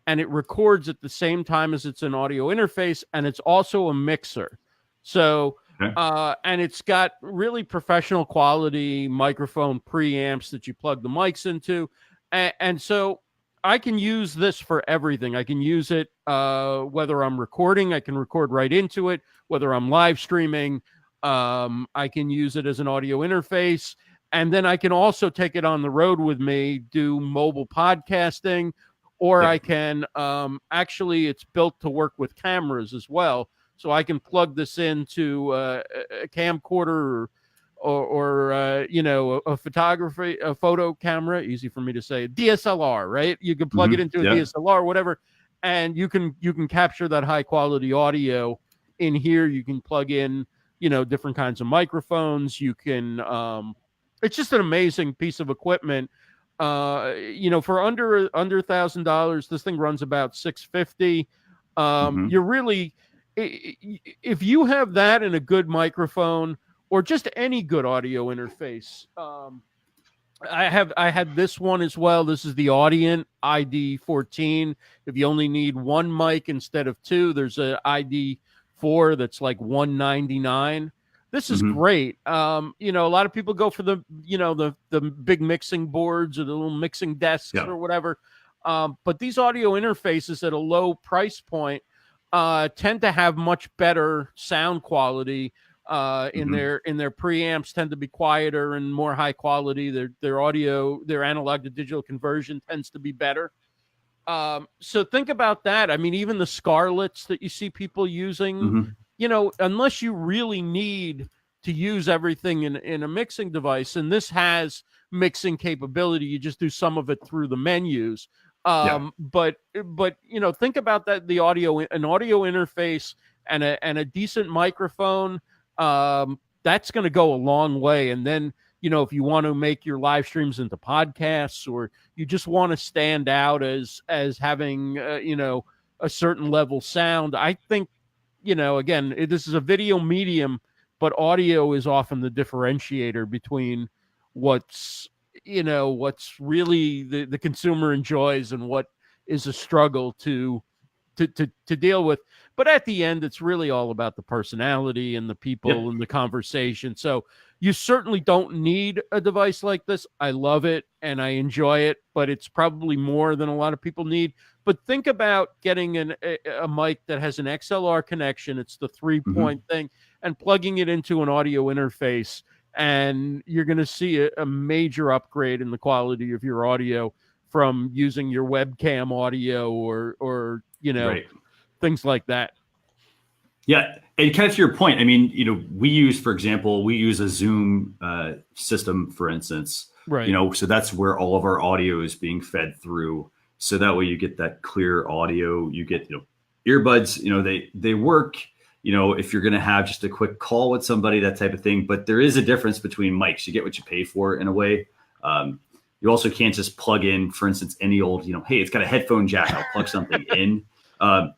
and it records at the same time as it's an audio interface, and it's also a mixer. So, and it's got really professional quality microphone preamps that you plug the mics into. And so I can use this for everything. I can use it whether I'm recording, I can record right into it. Whether I'm live streaming, I can use it as an audio interface. And then I can also take it on the road with me, do mobile podcasting, or I can actually, it's built to work with cameras as well. So I can plug this into a camcorder or you know, a photo camera, easy for me to say, DSLR, right? You can plug it into a DSLR, whatever, and you can capture that high quality audio in here. You can plug in, you know, different kinds of microphones. You can, it's just an amazing piece of equipment. You know, for under $1,000, this thing runs about $650. You're really, if you have that and a good microphone or just any good audio interface, I had this one as well. This is the Audient ID14. If you only need one mic instead of two, there's a ID4 that's like $199. This is great. You know, a lot of people go for the, you know, the big mixing boards or the little mixing desks or whatever. But these audio interfaces at a low price point tend to have much better sound quality. In their preamps tend to be quieter and more high quality. Their audio, their analog to digital conversion tends to be better. So think about that. I mean, even the Scarletts that you see people using, you know, unless you really need to use everything in a mixing device, and this has mixing capability, you just do some of it through the menus. But you know, think about that, an audio interface and a decent microphone, that's going to go a long way. And then, you know, if you want to make your live streams into podcasts, or you just want to stand out as having, you know, a certain level sound, I think, you know, again, this is a video medium, but audio is often the differentiator between what's really the consumer enjoys and what is a struggle to deal with. But at the end, it's really all about the personality and the people and the conversation. So you certainly don't need a device like this. I love it and I enjoy it, but it's probably more than a lot of people need. But think about getting a mic that has an XLR connection. It's the 3-point thing, and plugging it into an audio interface, and you're going to see a major upgrade in the quality of your audio from using your webcam audio or you know, things like that. Yeah. And kind of to your point, I mean, you know, we use a Zoom system, for instance, you know, so that's where all of our audio is being fed through. So that way you get that clear audio, you get, you know, earbuds, you know, they work, you know, if you're going to have just a quick call with somebody, that type of thing. But there is a difference between mics. You get what you pay for in a way. You also can't just plug in, for instance, any old, you know, hey, it's got a headphone jack, I'll plug something in.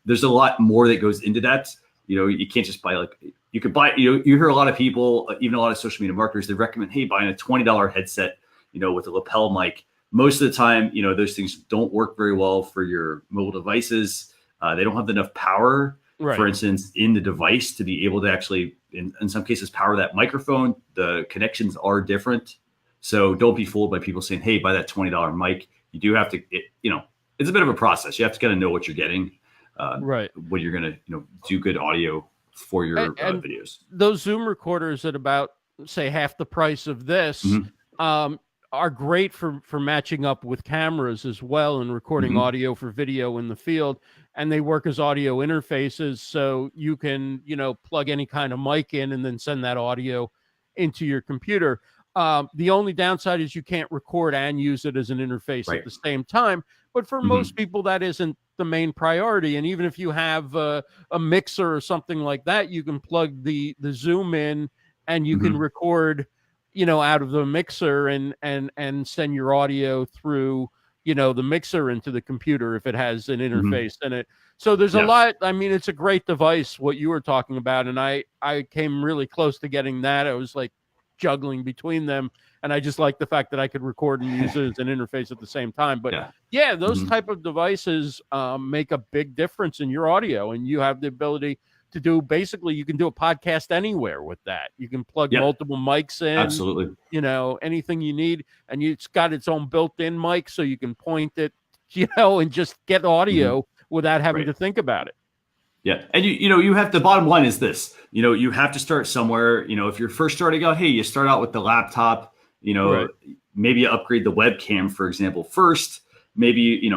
There's a lot more that goes into that. You know, you can't just buy, like, you could buy, you know, you hear a lot of people, even a lot of social media marketers, they recommend, hey, buying a $20 headset, you know, with a lapel mic. Most of the time, you know, those things don't work very well for your mobile devices. They don't have enough power, for instance, in the device to be able to actually, in some cases, power that microphone. The connections are different. So don't be fooled by people saying, hey, buy that $20 mic. You do have to, you know, it's a bit of a process. You have to kind of know what you're getting, when you're going to, you know, do good audio for your videos. Those Zoom recorders at about, say, half the price of this are great for matching up with cameras as well and recording audio for video in the field. And they work as audio interfaces. So you can, you know, plug any kind of mic in and then send that audio into your computer. The only downside is you can't record and use it as an interface at the same time. But for most people, that isn't the main priority. And even if you have a mixer or something like that, you can plug the Zoom in and you can record, you know, out of the mixer and send your audio through, you know, the mixer into the computer if it has an interface in it. So there's a lot. I mean, it's a great device, what you were talking about. And I came really close to getting that. I was like, juggling between them. And I just like the fact that I could record and use it as an interface at the same time. But yeah, those type of devices make a big difference in your audio, and you have the ability to do, basically you can do a podcast anywhere with that. You can plug multiple mics in, absolutely, anything you need, and it's got its own built-in mic, so you can point it, and just get audio without having to think about it. Yeah. And you have, the bottom line is this, you have to start somewhere. If you're first starting out, hey, you start out with the laptop, maybe you upgrade the webcam, for example, first. Maybe,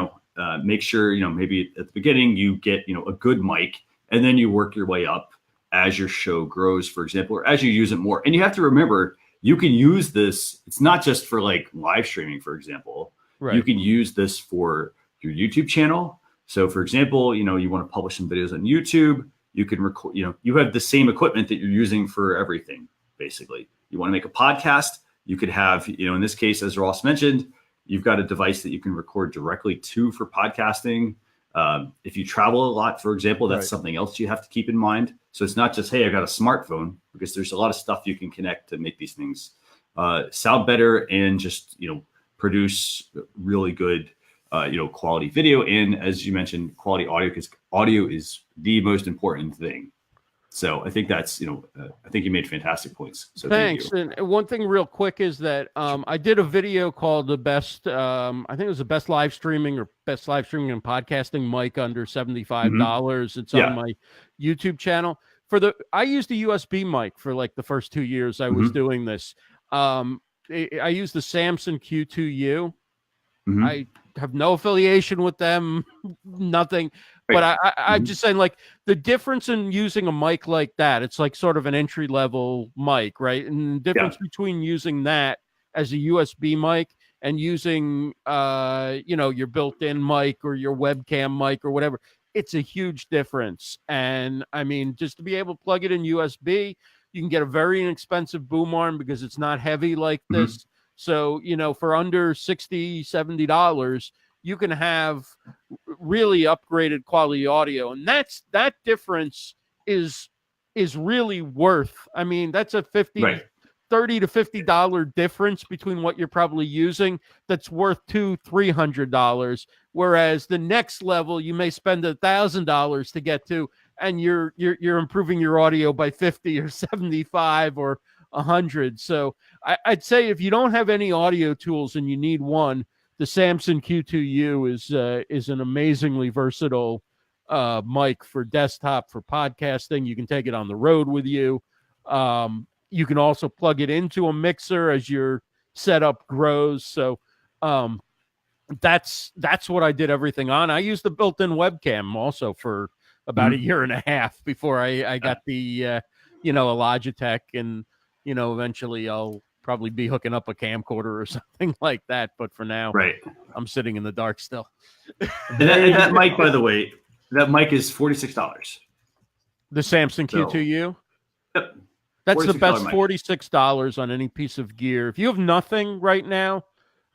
make sure, maybe at the beginning you get, a good mic, and then you work your way up as your show grows, for example, or as you use it more. And you have to remember, you can use this. It's not just for like live streaming, for example. Right. You can use this for your YouTube channel. So for example, you want to publish some videos on YouTube, you can record, you have the same equipment that you're using for everything. Basically, you want to make a podcast, you could have, in this case, as Ross mentioned, you've got a device that you can record directly to for podcasting. If you travel a lot, for example, that's something else you have to keep in mind. So it's not just, hey, I got a smartphone, because there's a lot of stuff you can connect to make these things sound better and just, produce really good, quality video. And as you mentioned, quality audio, because audio is the most important thing. So I think that's, I think you made fantastic points. So thanks. And one thing real quick is that I did a video called the best, I think it was the best live streaming and podcasting mic under $75. It's on my YouTube channel. I used a USB mic for like the first 2 years I was doing this. I used the Samson Q2U. I have no affiliation with them, nothing. But I'm just saying, like, the difference in using a mic like that, it's like sort of an entry-level mic, right? And the difference between using that as a USB mic and using, your built-in mic or your webcam mic or whatever, it's a huge difference. And, I mean, just to be able to plug it in USB, you can get a very inexpensive boom arm because it's not heavy like this. So, for under $60, $70, you can have really upgraded quality audio. And that difference is really worth, I mean, that's a $30 to $50 difference between what you're probably using. That's worth $200-$300. Whereas the next level, you may spend $1,000 to get to, and you're improving your audio by 50 or 75 or 100. So I'd say if you don't have any audio tools and you need one, the Samson Q2U is an amazingly versatile mic for desktop, for podcasting. You can take it on the road with you. You can also plug it into a mixer as your setup grows. So that's what I did everything on. I used the built-in webcam also for about a year and a half before I got the a Logitech, and eventually I'll probably be hooking up a camcorder or something like that. But for now, I'm sitting in the dark still. and that mic, by the way, that mic is $46. The Samson Q2U? Yep. That's the best $46 on any piece of gear. If you have nothing right now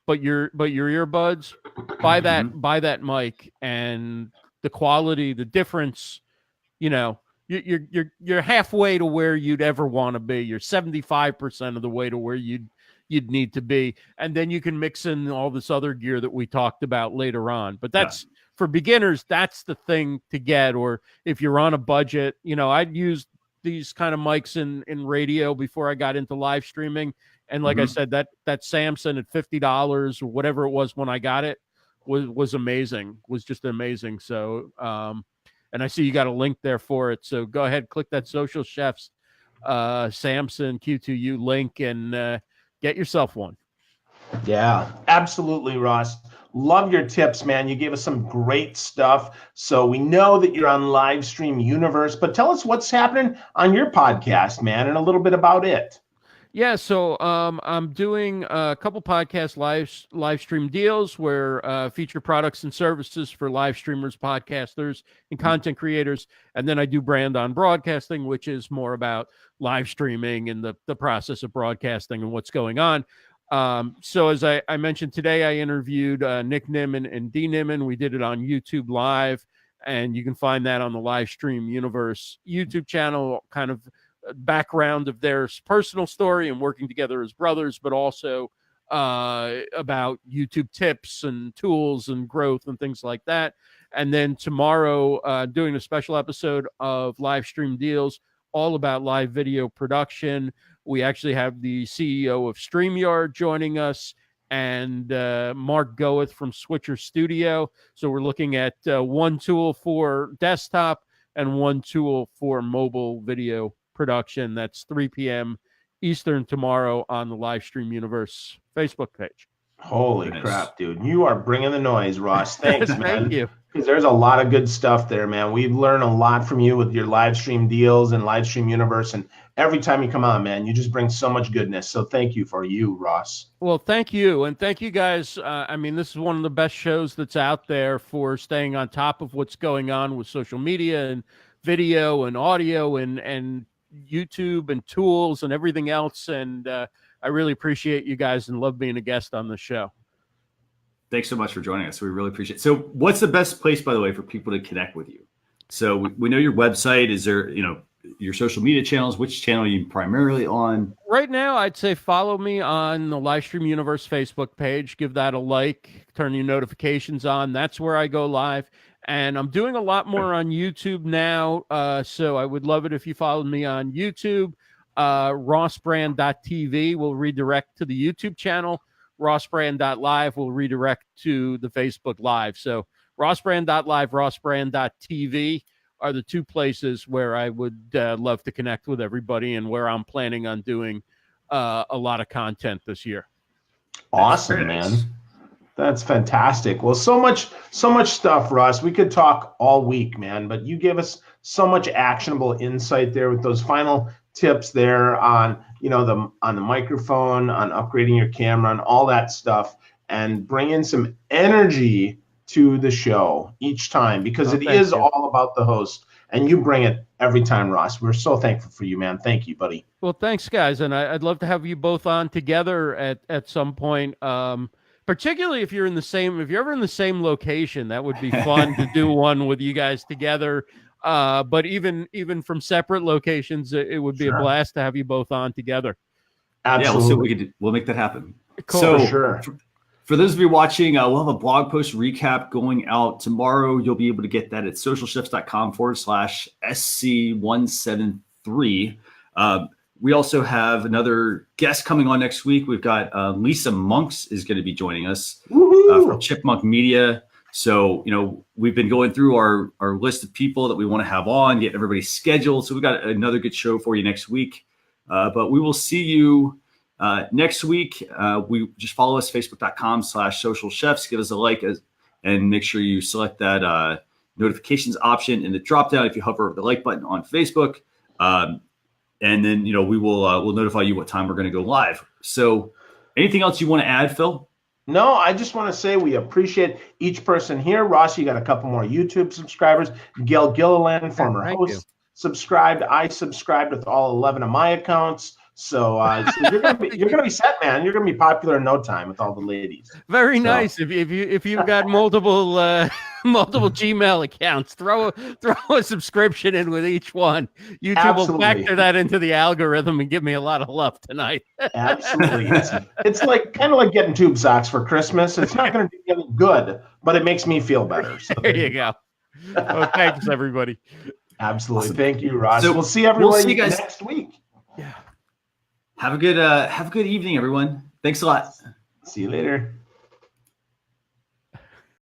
but your earbuds, buy that mic, and the quality, the difference, you're halfway to where you'd ever want to be. You're 75% of the way to where you'd need to be. And then you can mix in all this other gear that we talked about later on. But that's for beginners, that's the thing to get. Or if you're on a budget, I'd used these kind of mics in radio before I got into live streaming. And like I said, that Samson at $50 or whatever it was when I got it was amazing, was just amazing. So, and I see you got a link there for it. So go ahead, click that Social Chef's Samson Q2U link and get yourself one. Yeah, absolutely, Ross. Love your tips, man. You gave us some great stuff. So we know that you're on Live Stream Universe, but tell us what's happening on your podcast, man, and a little bit about it. Yeah, so I'm doing a couple podcast live stream deals where feature products and services for live streamers, podcasters, and content creators. And then I do Brand on Broadcasting, which is more about live streaming and the process of broadcasting and what's going on. So as I mentioned today, I interviewed Nick Nimmin and Dee Nimmin. We did it on YouTube Live, and you can find that on the Live Stream Universe YouTube channel, kind of background of their personal story and working together as brothers, but also about YouTube tips and tools and growth and things like that. And then tomorrow, doing a special episode of Live Stream Deals, all about live video production. We actually have the CEO of StreamYard joining us, and Mark Goeth from Switcher Studio. So we're looking at one tool for desktop and one tool for mobile video production. That's 3 p.m. Eastern tomorrow on the Livestream Universe Facebook page. Holy crap, dude. You are bringing the noise, Ross. Thanks, man. Thank you. Because there's a lot of good stuff there, man. We've learned a lot from you with your live stream deals and live stream universe. And every time you come on, man, you just bring so much goodness. So thank you for you, Ross. Well, thank you. And thank you guys. I mean, this is one of the best shows that's out there for staying on top of what's going on with social media and video and audio and YouTube and tools and everything else. And I really appreciate you guys and love being a guest on the show. Thanks so much for joining us. We really appreciate it. So what's the best place, by the way, for people to connect with you? So we know your website. Is there, your social media channels? Which channel are you primarily on? Right now, I'd say follow me on the Livestream Universe Facebook page. Give that a like. Turn your notifications on. That's where I go live. And I'm doing a lot more on YouTube now. So I would love it if you followed me on YouTube. Rossbrand.tv will redirect to the YouTube channel. Rossbrand.live will redirect to the Facebook Live. So Rossbrand.live, Rossbrand.tv are the two places where I would love to connect with everybody and where I'm planning on doing a lot of content this year. Awesome, man. That's fantastic. Well, so much stuff, Ross. We could talk all week, man, but you gave us so much actionable insight there with those final tips there on, on the microphone, on upgrading your camera and all that stuff, and bring in some energy to the show each time, because it is all about the host, and you bring it every time, Ross. We're so thankful for you, man. Thank you, buddy. Well, thanks, guys. And I'd love to have you both on together at some point. Particularly if you're ever in the same location, that would be fun to do one with you guys together. But even from separate locations, it would be a blast to have you both on together. Absolutely. Yeah, we'll see what we can do. We'll make that happen. Cool. So for sure. For those of you watching, we'll have a blog post recap going out tomorrow. You'll be able to get that at socialchefs.com/SC173. We also have another guest coming on next week. We've got Lisa Monks is going to be joining us from Chipmunk Media. So, we've been going through our list of people that we want to have on, get everybody scheduled. So we've got another good show for you next week. But we will see you next week. We just follow us, facebook.com/socialchefs. Give us a like and make sure you select that notifications option in the dropdown if you hover over the like button on Facebook. And then, we'll notify you what time we're going to go live. So anything else you want to add, Phil? No, I just want to say we appreciate each person here. Ross, you got a couple more YouTube subscribers. Gail Gilliland, former host, subscribed. I subscribed with all 11 of my accounts. So, you're gonna be set, man. You're gonna be popular in no time with all the ladies. Very nice. If you've got multiple Gmail accounts, throw a subscription in with each one. YouTube will factor that into the algorithm and give me a lot of love tonight. Absolutely. It's kind of like getting tube socks for Christmas. It's not going to do any good, but it makes me feel better. So there you go. Well, thanks, everybody. Absolutely. Awesome. Thank you, Ross. So we'll see everyone next week. Yeah. Have a good evening, everyone. Thanks a lot. See you later.